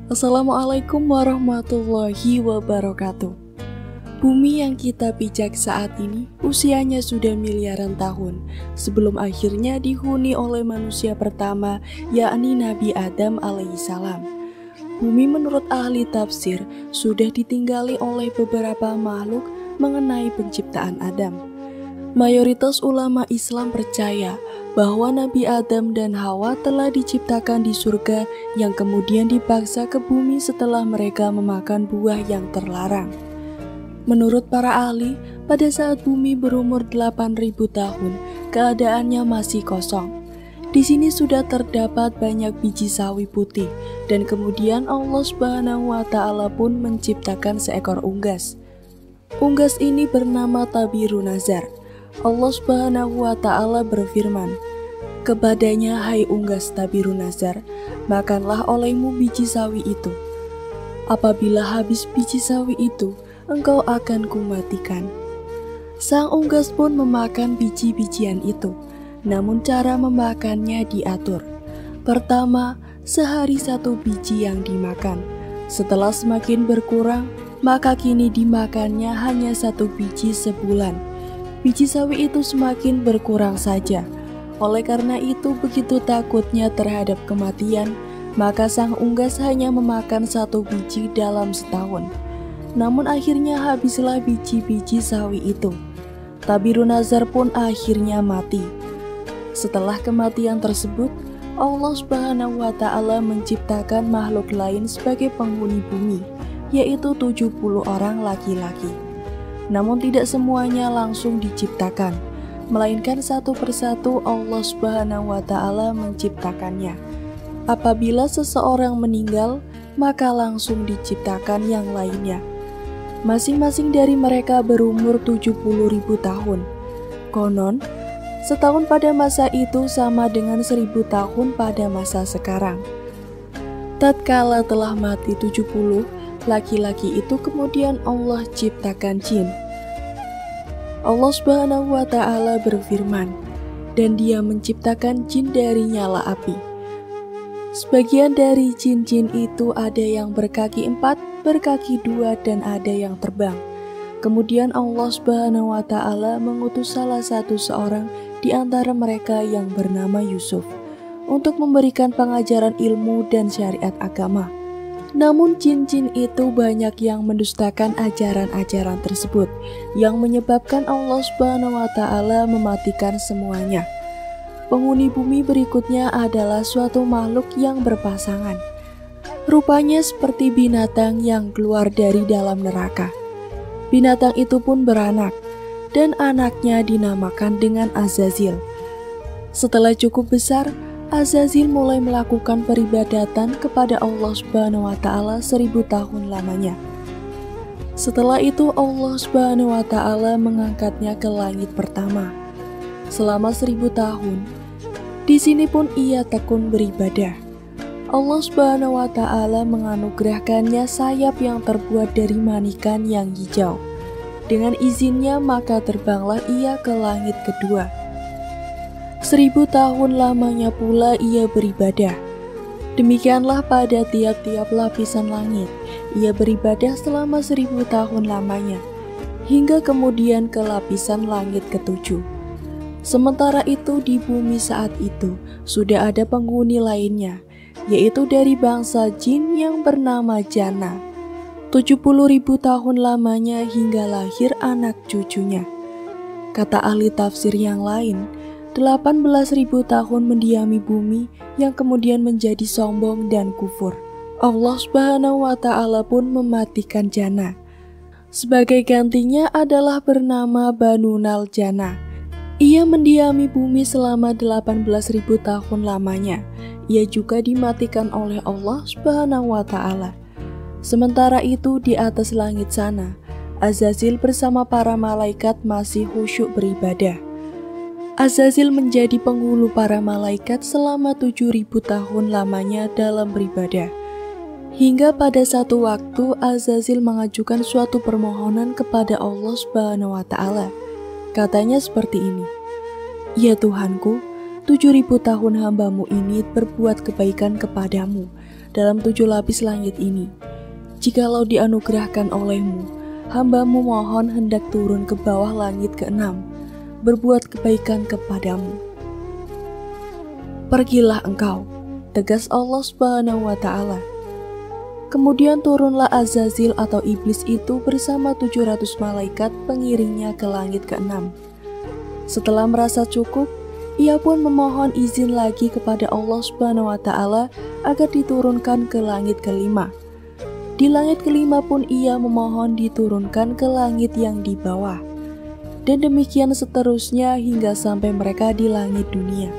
Assalamualaikum warahmatullahi wabarakatuh. Bumi yang kita pijak saat ini usianya sudah miliaran tahun sebelum akhirnya dihuni oleh manusia pertama, yakni Nabi Adam alaihissalam. Bumi menurut ahli tafsir sudah ditinggali oleh beberapa makhluk mengenai penciptaan Adam. Mayoritas ulama Islam percaya bahwa Nabi Adam dan Hawa telah diciptakan di surga yang kemudian dipaksa ke bumi setelah mereka memakan buah yang terlarang. Menurut para ahli, pada saat bumi berumur 8.000 tahun, keadaannya masih kosong. Di sini sudah terdapat banyak biji sawi putih, dan kemudian Allah Subhanahu wa Ta'ala pun menciptakan seekor unggas. Unggas ini bernama Tabirun Nazar. Allah Subhanahu wa Ta'ala berfirman, "Kepadanya, hai unggas Tabirun Nazar, makanlah olehmu biji sawi itu. Apabila habis biji sawi itu, engkau akan kumatikan." Sang unggas pun memakan biji-bijian itu, namun cara memakannya diatur. Pertama, sehari satu biji yang dimakan. Setelah semakin berkurang, maka kini dimakannya hanya satu biji sebulan. Biji sawi itu semakin berkurang saja. Oleh karena itu, begitu takutnya terhadap kematian, maka sang unggas hanya memakan satu biji dalam setahun. Namun akhirnya habislah biji-biji sawi itu. Tabirun Nazar pun akhirnya mati. Setelah kematian tersebut, Allah Subhanahu wa Ta'ala menciptakan makhluk lain sebagai penghuni bumi, yaitu 70 orang laki-laki. Namun tidak semuanya langsung diciptakan, melainkan satu persatu Allah Subhanahu wa Ta'ala menciptakannya. Apabila seseorang meninggal, maka langsung diciptakan yang lainnya. Masing-masing dari mereka berumur 70.000 tahun. Konon, setahun pada masa itu sama dengan 1000 tahun pada masa sekarang. Tatkala telah mati 70, laki-laki itu kemudian Allah ciptakan jin. Allah Subhanahu wa Ta'ala berfirman, "Dan Dia menciptakan jin dari nyala api." Sebagian dari jin-jin itu ada yang berkaki 4, berkaki 2, dan ada yang terbang. Kemudian Allah Subhanahu wa Ta'ala mengutus salah satu seorang di antara mereka yang bernama Yusuf untuk memberikan pengajaran ilmu dan syariat agama. Namun jin-jin itu banyak yang mendustakan ajaran-ajaran tersebut, yang menyebabkan Allah Subhanahu wa Ta'ala mematikan semuanya. Penghuni bumi berikutnya adalah suatu makhluk yang berpasangan. Rupanya seperti binatang yang keluar dari dalam neraka. Binatang itu pun beranak, dan anaknya dinamakan dengan Azazil. Setelah cukup besar, Azazil mulai melakukan peribadatan kepada Allah Subhanahu wa Ta'ala 1000 tahun lamanya. Setelah itu Allah Subhanahu wa Ta'ala mengangkatnya ke langit pertama. Selama 1000 tahun, di sini pun ia tekun beribadah. Allah Subhanahu wa Ta'ala menganugerahkannya sayap yang terbuat dari manikan yang hijau. Dengan izinnya maka terbanglah ia ke langit kedua. 1000 tahun lamanya pula ia beribadah. Demikianlah pada tiap-tiap lapisan langit, ia beribadah selama 1000 tahun lamanya, hingga kemudian ke lapisan langit ketujuh. Sementara itu di bumi saat itu sudah ada penghuni lainnya, yaitu dari bangsa jin yang bernama Jannah. 70.000 tahun lamanya hingga lahir anak cucunya. Kata ahli tafsir yang lain, 18.000 tahun mendiami bumi yang kemudian menjadi sombong dan kufur. Allah Subhanahu wa Ta'ala pun mematikan Jannah. Sebagai gantinya adalah bernama Banunal Jannah. Ia mendiami bumi selama 18.000 tahun lamanya. Ia juga dimatikan oleh Allah Subhanahu wa Ta'ala. Sementara itu di atas langit sana, Azazil bersama para malaikat masih khusyuk beribadah. Azazil menjadi penghulu para malaikat selama 7.000 tahun lamanya dalam beribadah. Hingga pada satu waktu Azazil mengajukan suatu permohonan kepada Allah Subhanahu wa Ta'ala. Katanya seperti ini, "Ya Tuhanku, 7.000 tahun hambamu ini berbuat kebaikan kepadamu dalam 7 lapis langit ini. Jikalau dianugerahkan olehmu, hambamu mohon hendak turun ke bawah langit ke-6, berbuat kebaikan kepadamu." "Pergilah engkau," tegas Allah Subhanahu wa Ta'ala. Kemudian turunlah Azazil atau iblis itu bersama 700 malaikat pengiringnya ke langit ke-6. Setelah merasa cukup, ia pun memohon izin lagi kepada Allah Subhanahu wa Ta'ala agar diturunkan ke langit ke-5. Di langit ke-5 pun ia memohon diturunkan ke langit yang di bawah. Dan demikian seterusnya hingga sampai mereka di langit dunia.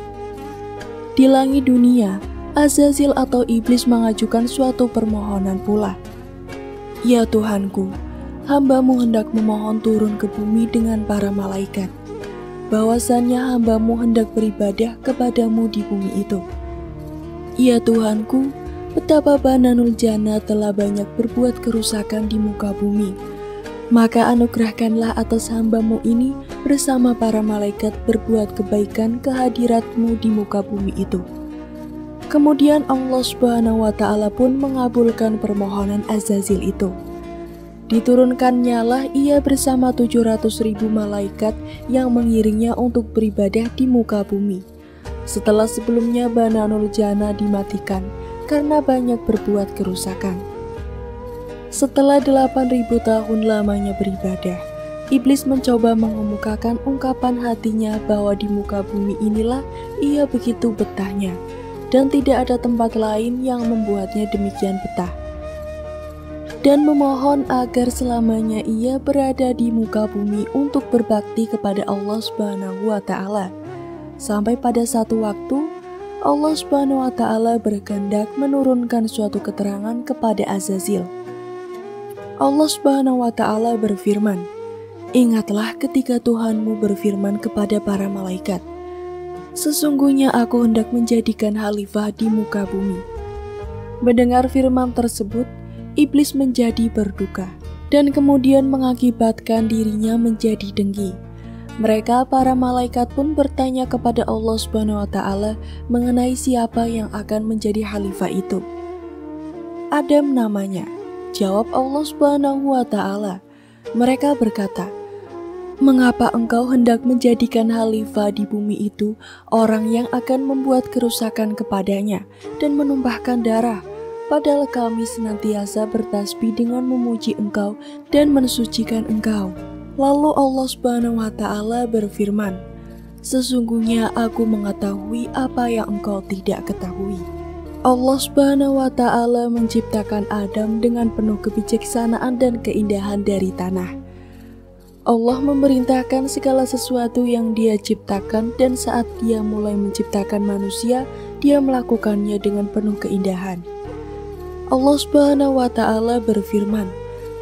Di langit dunia, Azazil atau iblis mengajukan suatu permohonan pula. "Ya Tuhanku, hambamu hendak memohon turun ke bumi dengan para malaikat. Bahwasannya hambamu hendak beribadah kepadamu di bumi itu. Ya Tuhanku, betapa Bananul Jannah telah banyak berbuat kerusakan di muka bumi. Maka anugerahkanlah atas hambamu ini bersama para malaikat berbuat kebaikan kehadiratmu di muka bumi itu." Kemudian Allah Subhanahu wa Ta'ala pun mengabulkan permohonan Azazil itu. Diturunkannya lah ia bersama 700.000 malaikat yang mengiringnya untuk beribadah di muka bumi. Setelah sebelumnya Bananul Jannah dimatikan karena banyak berbuat kerusakan. Setelah 8.000 tahun lamanya beribadah, iblis mencoba mengemukakan ungkapan hatinya bahwa di muka bumi inilah ia begitu betahnya, dan tidak ada tempat lain yang membuatnya demikian betah, dan memohon agar selamanya ia berada di muka bumi untuk berbakti kepada Allah Subhanahu wa Ta'ala. Sampai pada satu waktu Allah Subhanahu wa Ta'ala berkehendak menurunkan suatu keterangan kepada Azazil. Allah Subhanahu wa Ta'ala berfirman, "Ingatlah ketika Tuhanmu berfirman kepada para malaikat, sesungguhnya aku hendak menjadikan khalifah di muka bumi." Mendengar firman tersebut, iblis menjadi berduka dan kemudian mengakibatkan dirinya menjadi dengki. Mereka para malaikat pun bertanya kepada Allah Subhanahu wa Ta'ala mengenai siapa yang akan menjadi khalifah itu. "Adam namanya," jawab Allah Subhanahu wa Ta'ala. Mereka berkata, "Mengapa engkau hendak menjadikan khalifah di bumi itu orang yang akan membuat kerusakan kepadanya dan menumpahkan darah, padahal kami senantiasa bertasbih dengan memuji engkau dan mensucikan engkau?" Lalu Allah Subhanahu wa Ta'ala berfirman, "Sesungguhnya aku mengetahui apa yang engkau tidak ketahui." Allah Subhanahu wa Ta'ala menciptakan Adam dengan penuh kebijaksanaan dan keindahan dari tanah. Allah memerintahkan segala sesuatu yang Dia ciptakan, dan saat Dia mulai menciptakan manusia, Dia melakukannya dengan penuh keindahan. Allah Subhanahu wa Ta'ala berfirman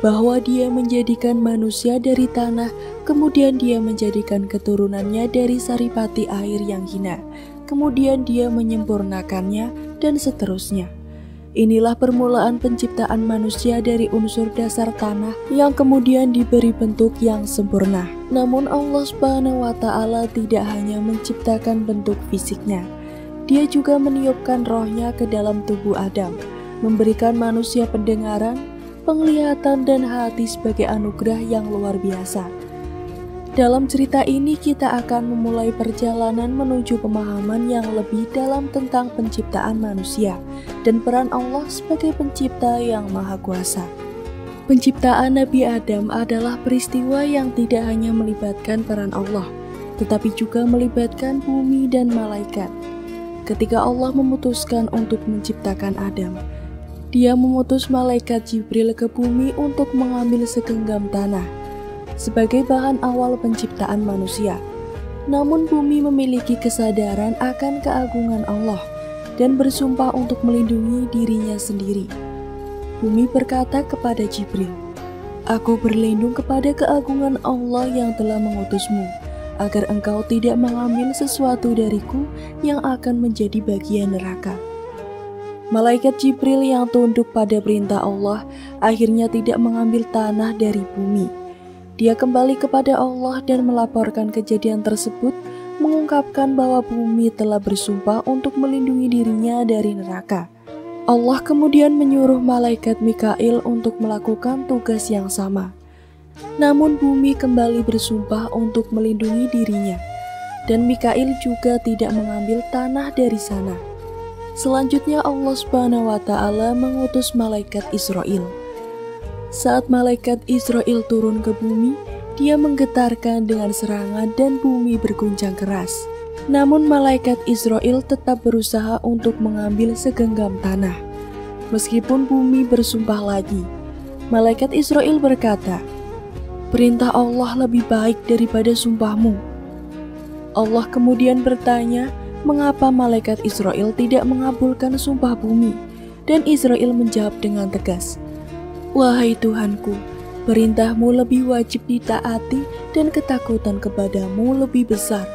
bahwa Dia menjadikan manusia dari tanah, kemudian Dia menjadikan keturunannya dari saripati air yang hina, kemudian Dia menyempurnakannya, dan seterusnya. Inilah permulaan penciptaan manusia dari unsur dasar tanah yang kemudian diberi bentuk yang sempurna. Namun Allah Subhanahu wa Ta'ala tidak hanya menciptakan bentuk fisiknya, Dia juga meniupkan rohnya ke dalam tubuh Adam, memberikan manusia pendengaran, penglihatan, dan hati sebagai anugerah yang luar biasa. Dalam cerita ini kita akan memulai perjalanan menuju pemahaman yang lebih dalam tentang penciptaan manusia dan peran Allah sebagai pencipta yang maha kuasa. Penciptaan Nabi Adam adalah peristiwa yang tidak hanya melibatkan peran Allah, tetapi juga melibatkan bumi dan malaikat. Ketika Allah memutuskan untuk menciptakan Adam, Dia memutus malaikat Jibril ke bumi untuk mengambil segenggam tanah sebagai bahan awal penciptaan manusia. Namun bumi memiliki kesadaran akan keagungan Allah dan bersumpah untuk melindungi dirinya sendiri. Bumi berkata kepada Jibril, "Aku berlindung kepada keagungan Allah yang telah mengutusmu. agar engkau tidak mengambil sesuatu dariku yang akan menjadi bagian neraka. Malaikat Jibril yang tunduk pada perintah Allah akhirnya tidak mengambil tanah dari bumi. Dia kembali kepada Allah dan melaporkan kejadian tersebut, mengungkapkan bahwa bumi telah bersumpah untuk melindungi dirinya dari neraka. Allah kemudian menyuruh malaikat Mikail untuk melakukan tugas yang sama. Namun bumi kembali bersumpah untuk melindungi dirinya, dan Mikail juga tidak mengambil tanah dari sana. Selanjutnya Allah Subhanahu wa Ta'ala mengutus malaikat Israil. Saat malaikat Israil turun ke bumi, dia menggetarkan dengan serangan dan bumi berguncang keras. Namun malaikat Israil tetap berusaha untuk mengambil segenggam tanah. Meskipun bumi bersumpah lagi, malaikat Israil berkata, "Perintah Allah lebih baik daripada sumpahmu." Allah kemudian bertanya, mengapa malaikat Israil tidak mengabulkan sumpah bumi? Dan Israil menjawab dengan tegas, "Wahai Tuhanku, perintahmu lebih wajib ditaati dan ketakutan kepadamu lebih besar."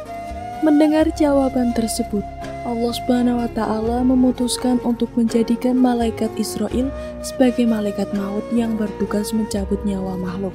Mendengar jawaban tersebut, Allah Subhanahu wa Ta'ala memutuskan untuk menjadikan malaikat Israil sebagai malaikat maut yang bertugas mencabut nyawa makhluk.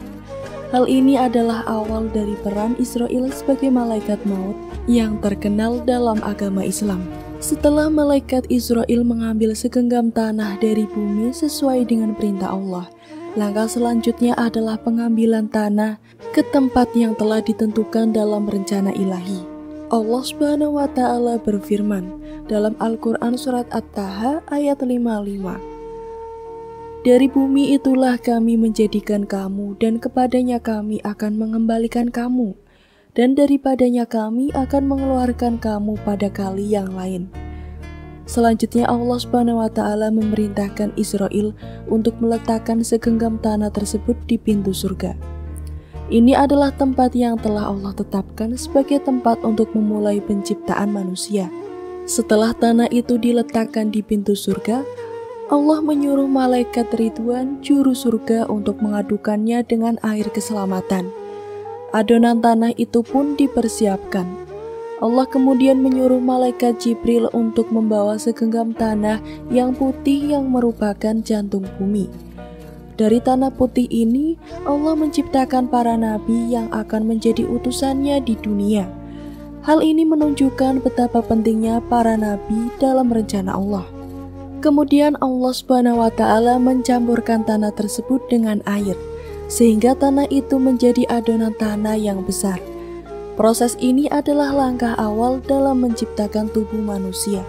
Hal ini adalah awal dari peran Israil sebagai malaikat maut yang terkenal dalam agama Islam. Setelah malaikat Israil mengambil segenggam tanah dari bumi sesuai dengan perintah Allah, langkah selanjutnya adalah pengambilan tanah ke tempat yang telah ditentukan dalam rencana ilahi. Allah Subhanahu wa Ta'ala berfirman dalam Al-Quran Surat At-Taha ayat 55, "Dari bumi itulah kami menjadikan kamu, dan kepadanya kami akan mengembalikan kamu, dan daripadanya kami akan mengeluarkan kamu pada kali yang lain." Selanjutnya Allah Subhanahu wa Ta'ala memerintahkan Israil untuk meletakkan segenggam tanah tersebut di pintu surga. Ini adalah tempat yang telah Allah tetapkan sebagai tempat untuk memulai penciptaan manusia. Setelah tanah itu diletakkan di pintu surga, Allah menyuruh malaikat Ridwan, juru surga, untuk mengadukannya dengan air keselamatan. Adonan tanah itu pun dipersiapkan. Allah kemudian menyuruh malaikat Jibril untuk membawa segenggam tanah yang putih yang merupakan jantung bumi. Dari tanah putih ini, Allah menciptakan para nabi yang akan menjadi utusannya di dunia. Hal ini menunjukkan betapa pentingnya para nabi dalam rencana Allah. Kemudian Allah Subhanahu wa Ta'ala mencampurkan tanah tersebut dengan air, sehingga tanah itu menjadi adonan tanah yang besar. Proses ini adalah langkah awal dalam menciptakan tubuh manusia.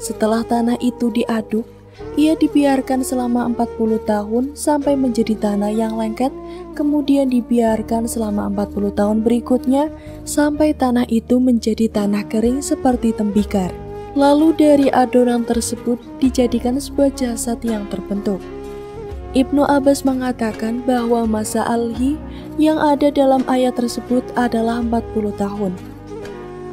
Setelah tanah itu diaduk, ia dibiarkan selama 40 tahun sampai menjadi tanah yang lengket, kemudian dibiarkan selama 40 tahun berikutnya sampai tanah itu menjadi tanah kering seperti tembikar. Lalu dari adonan tersebut dijadikan sebuah jasad yang terbentuk. Ibnu Abbas mengatakan bahwa masa alhi yang ada dalam ayat tersebut adalah 40 tahun.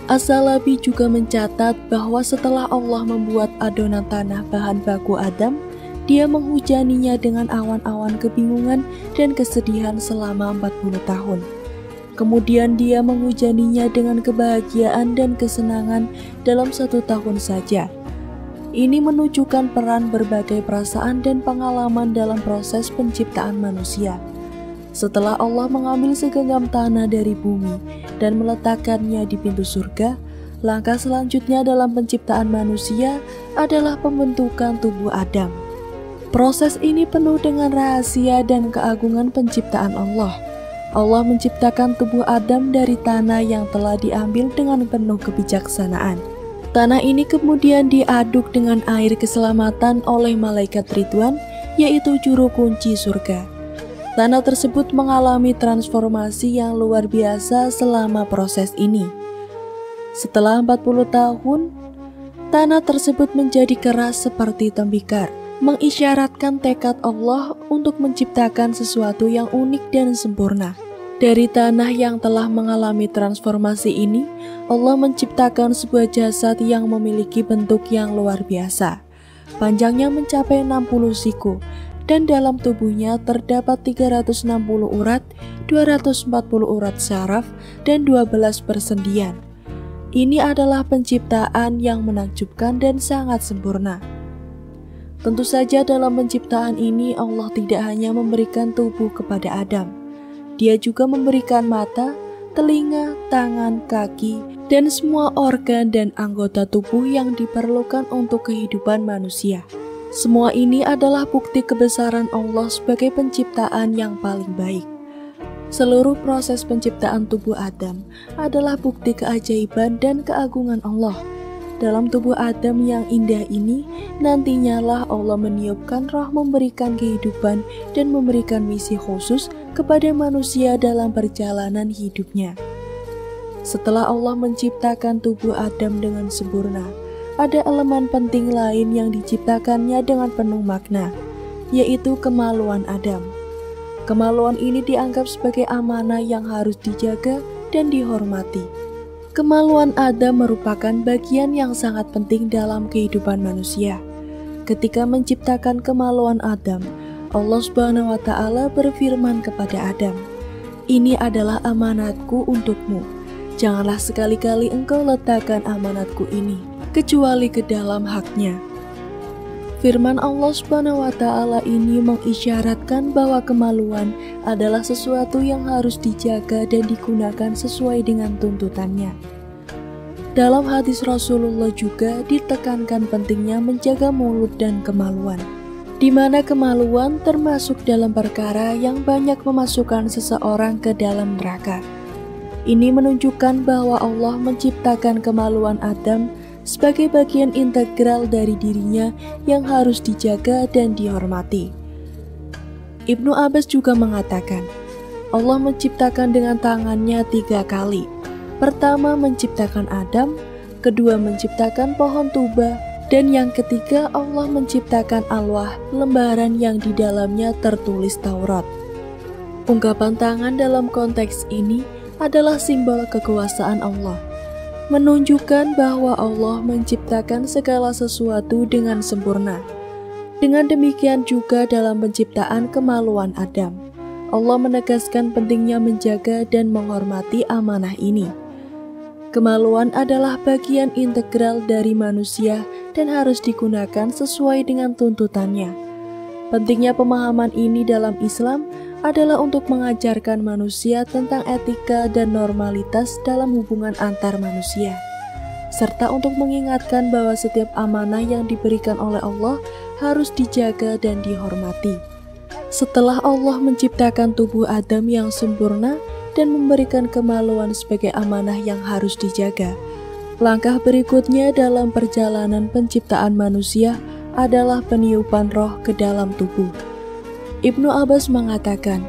As-Salabi juga mencatat bahwa setelah Allah membuat adonan tanah bahan baku Adam, dia menghujaninya dengan awan-awan kebingungan dan kesedihan selama 40 tahun. Kemudian dia menghujaninya dengan kebahagiaan dan kesenangan dalam 1 tahun saja. Ini menunjukkan peran berbagai perasaan dan pengalaman dalam proses penciptaan manusia. Setelah Allah mengambil segenggam tanah dari bumi dan meletakkannya di pintu surga, langkah selanjutnya dalam penciptaan manusia adalah pembentukan tubuh Adam. Proses ini penuh dengan rahasia dan keagungan penciptaan Allah. Allah menciptakan tubuh Adam dari tanah yang telah diambil dengan penuh kebijaksanaan. Tanah ini kemudian diaduk dengan air keselamatan oleh malaikat Ridwan, yaitu juru kunci surga. Tanah tersebut mengalami transformasi yang luar biasa selama proses ini. Setelah 40 tahun, tanah tersebut menjadi keras seperti tembikar, mengisyaratkan tekad Allah untuk menciptakan sesuatu yang unik dan sempurna. Dari tanah yang telah mengalami transformasi ini, Allah menciptakan sebuah jasad yang memiliki bentuk yang luar biasa. Panjangnya mencapai 60 siku, dan dalam tubuhnya terdapat 360 urat, 240 urat syaraf, dan 12 persendian. Ini adalah penciptaan yang menakjubkan dan sangat sempurna. Tentu saja dalam penciptaan ini Allah tidak hanya memberikan tubuh kepada Adam. Dia juga memberikan mata, telinga, tangan, kaki, dan semua organ dan anggota tubuh yang diperlukan untuk kehidupan manusia. Semua ini adalah bukti kebesaran Allah sebagai penciptaan yang paling baik. Seluruh proses penciptaan tubuh Adam adalah bukti keajaiban dan keagungan Allah. Dalam tubuh Adam yang indah ini, nantinya lah Allah meniupkan roh memberikan kehidupan dan memberikan misi khusus kepada manusia dalam perjalanan hidupnya. Setelah Allah menciptakan tubuh Adam dengan sempurna, ada elemen penting lain yang diciptakannya dengan penuh makna, yaitu kemaluan Adam. Kemaluan ini dianggap sebagai amanah yang harus dijaga dan dihormati. Kemaluan Adam merupakan bagian yang sangat penting dalam kehidupan manusia. Ketika menciptakan kemaluan Adam, Allah Subhanahu wa Ta'ala berfirman kepada Adam, "Ini adalah amanatku untukmu. Janganlah sekali-kali engkau letakkan amanatku ini kecuali ke dalam haknya." Firman Allah Subhanahu wa Ta'ala ini mengisyaratkan bahwa kemaluan adalah sesuatu yang harus dijaga dan digunakan sesuai dengan tuntutannya. Dalam hadis Rasulullah juga ditekankan pentingnya menjaga mulut dan kemaluan, di mana kemaluan termasuk dalam perkara yang banyak memasukkan seseorang ke dalam neraka. Ini menunjukkan bahwa Allah menciptakan kemaluan Adam sebagai bagian integral dari dirinya yang harus dijaga dan dihormati. Ibnu Abbas juga mengatakan, Allah menciptakan dengan tangannya 3 kali. Pertama menciptakan Adam, kedua menciptakan pohon tuba, dan yang ketiga Allah menciptakan alwah, lembaran yang di dalamnya tertulis Taurat. Ungkapan tangan dalam konteks ini adalah simbol kekuasaan Allah, menunjukkan bahwa Allah menciptakan segala sesuatu dengan sempurna. Dengan demikian juga dalam penciptaan kemaluan Adam, Allah menegaskan pentingnya menjaga dan menghormati amanah ini. Kemaluan adalah bagian integral dari manusia dan harus digunakan sesuai dengan tuntutannya. Pentingnya pemahaman ini dalam Islam adalah untuk mengajarkan manusia tentang etika dan normalitas dalam hubungan antar manusia, serta untuk mengingatkan bahwa setiap amanah yang diberikan oleh Allah harus dijaga dan dihormati. Setelah Allah menciptakan tubuh Adam yang sempurna dan memberikan kemaluan sebagai amanah yang harus dijaga, langkah berikutnya dalam perjalanan penciptaan manusia adalah peniupan roh ke dalam tubuh. Ibnu Abbas mengatakan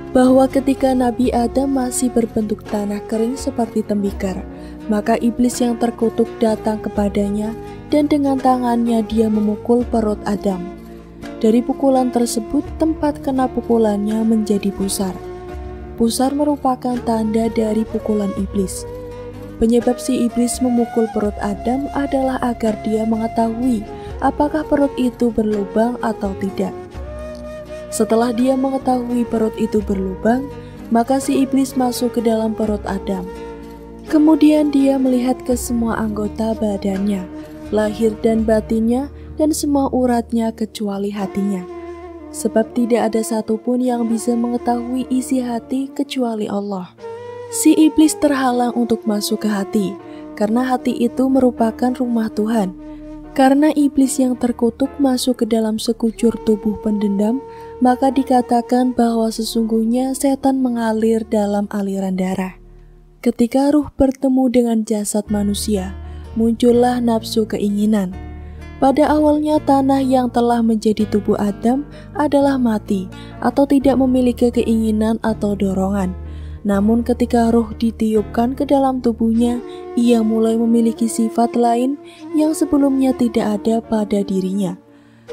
bahwa ketika Nabi Adam masih berbentuk tanah kering seperti tembikar, maka iblis yang terkutuk datang kepadanya dan dengan tangannya dia memukul perut Adam. Dari pukulan tersebut, tempat kena pukulannya menjadi pusar. Pusar merupakan tanda dari pukulan iblis. Penyebab si iblis memukul perut Adam adalah agar dia mengetahui apakah perut itu berlubang atau tidak. Setelah dia mengetahui perut itu berlubang, maka si iblis masuk ke dalam perut Adam. Kemudian dia melihat ke semua anggota badannya, lahir dan batinnya, dan semua uratnya kecuali hatinya. Sebab tidak ada satupun yang bisa mengetahui isi hati kecuali Allah. Si iblis terhalang untuk masuk ke hati, karena hati itu merupakan rumah Tuhan. Karena iblis yang terkutuk masuk ke dalam sekujur tubuh pendendam, maka dikatakan bahwa sesungguhnya setan mengalir dalam aliran darah. Ketika ruh bertemu dengan jasad manusia, muncullah nafsu keinginan. Pada awalnya tanah yang telah menjadi tubuh Adam adalah mati atau tidak memiliki keinginan atau dorongan. Namun ketika ruh ditiupkan ke dalam tubuhnya, ia mulai memiliki sifat lain yang sebelumnya tidak ada pada dirinya.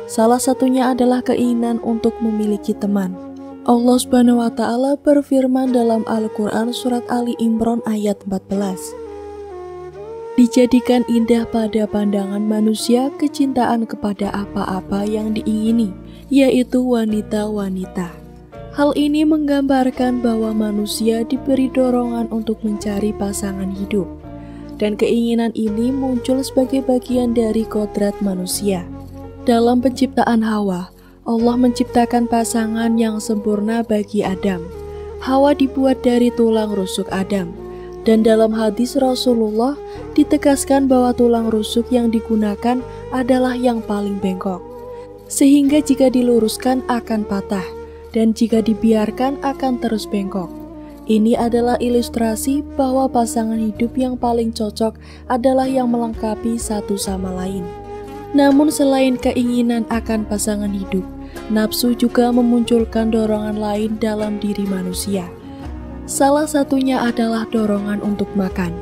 Salah satunya adalah keinginan untuk memiliki teman. Allah Subhanahu wa Ta'ala berfirman dalam Al-Quran surat Ali Imran ayat 14. Dijadikan indah pada pandangan manusia kecintaan kepada apa-apa yang diingini, yaitu wanita-wanita. Hal ini menggambarkan bahwa manusia diberi dorongan untuk mencari pasangan hidup, dan keinginan ini muncul sebagai bagian dari kodrat manusia. Dalam penciptaan Hawa, Allah menciptakan pasangan yang sempurna bagi Adam. Hawa dibuat dari tulang rusuk Adam. Dan dalam hadis Rasulullah ditegaskan bahwa tulang rusuk yang digunakan adalah yang paling bengkok, sehingga jika diluruskan akan patah, dan jika dibiarkan akan terus bengkok. Ini adalah ilustrasi bahwa pasangan hidup yang paling cocok adalah yang melengkapi satu sama lain. Namun selain keinginan akan pasangan hidup, nafsu juga memunculkan dorongan lain dalam diri manusia. Salah satunya adalah dorongan untuk makan.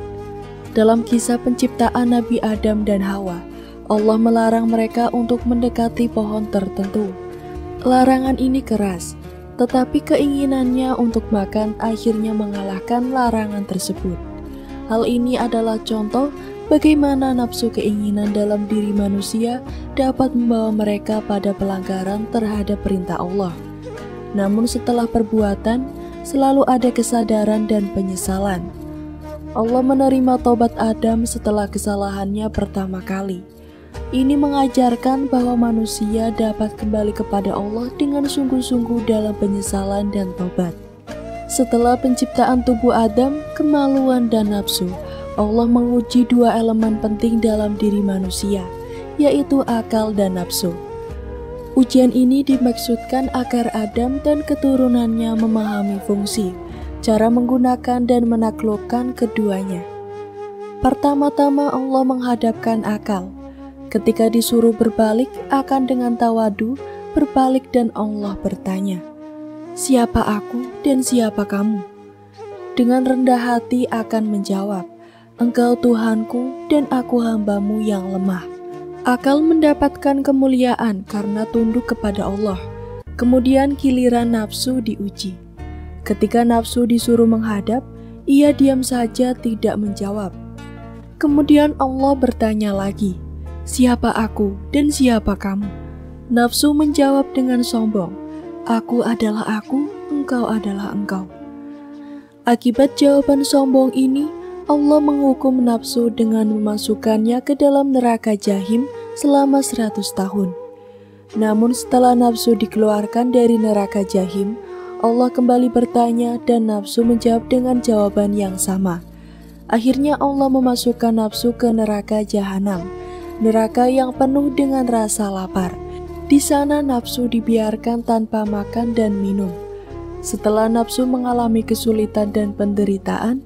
Dalam kisah penciptaan Nabi Adam dan Hawa, Allah melarang mereka untuk mendekati pohon tertentu. Larangan ini keras, tetapi keinginannya untuk makan akhirnya mengalahkan larangan tersebut. Hal ini adalah contoh bagaimana nafsu keinginan dalam diri manusia dapat membawa mereka pada pelanggaran terhadap perintah Allah. Namun setelah perbuatan, selalu ada kesadaran dan penyesalan. Allah menerima tobat Adam setelah kesalahannya pertama kali. Ini mengajarkan bahwa manusia dapat kembali kepada Allah dengan sungguh-sungguh dalam penyesalan dan tobat. Setelah penciptaan tubuh Adam, kemaluan dan nafsu, Allah menguji dua elemen penting dalam diri manusia, yaitu akal dan nafsu. Ujian ini dimaksudkan agar Adam dan keturunannya memahami fungsi, cara menggunakan dan menaklukkan keduanya. Pertama-tama Allah menghadapkan akal. Ketika disuruh berbalik, akan dengan tawadu berbalik dan Allah bertanya, "Siapa aku dan siapa kamu?" Dengan rendah hati akan menjawab, "Engkau Tuhanku dan aku hambamu yang lemah." Akal mendapatkan kemuliaan karena tunduk kepada Allah. Kemudian giliran nafsu diuji. Ketika nafsu disuruh menghadap, ia diam saja tidak menjawab. Kemudian Allah bertanya lagi, "Siapa aku dan siapa kamu?" Nafsu menjawab dengan sombong, "Aku adalah aku, engkau adalah engkau." Akibat jawaban sombong ini, Allah menghukum nafsu dengan memasukkannya ke dalam neraka Jahim selama 100 tahun. Namun setelah nafsu dikeluarkan dari neraka Jahim, Allah kembali bertanya dan nafsu menjawab dengan jawaban yang sama. Akhirnya Allah memasukkan nafsu ke neraka Jahanam, neraka yang penuh dengan rasa lapar. Di sana nafsu dibiarkan tanpa makan dan minum. Setelah nafsu mengalami kesulitan dan penderitaan,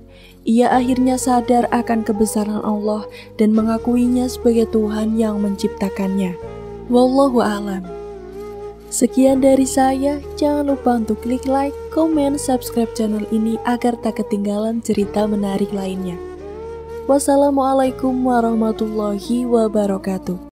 ia akhirnya sadar akan kebesaran Allah dan mengakuinya sebagai Tuhan yang menciptakannya. Wallahu a'lam. Sekian dari saya, jangan lupa untuk klik like, komen, subscribe channel ini agar tak ketinggalan cerita menarik lainnya. Wassalamualaikum warahmatullahi wabarakatuh.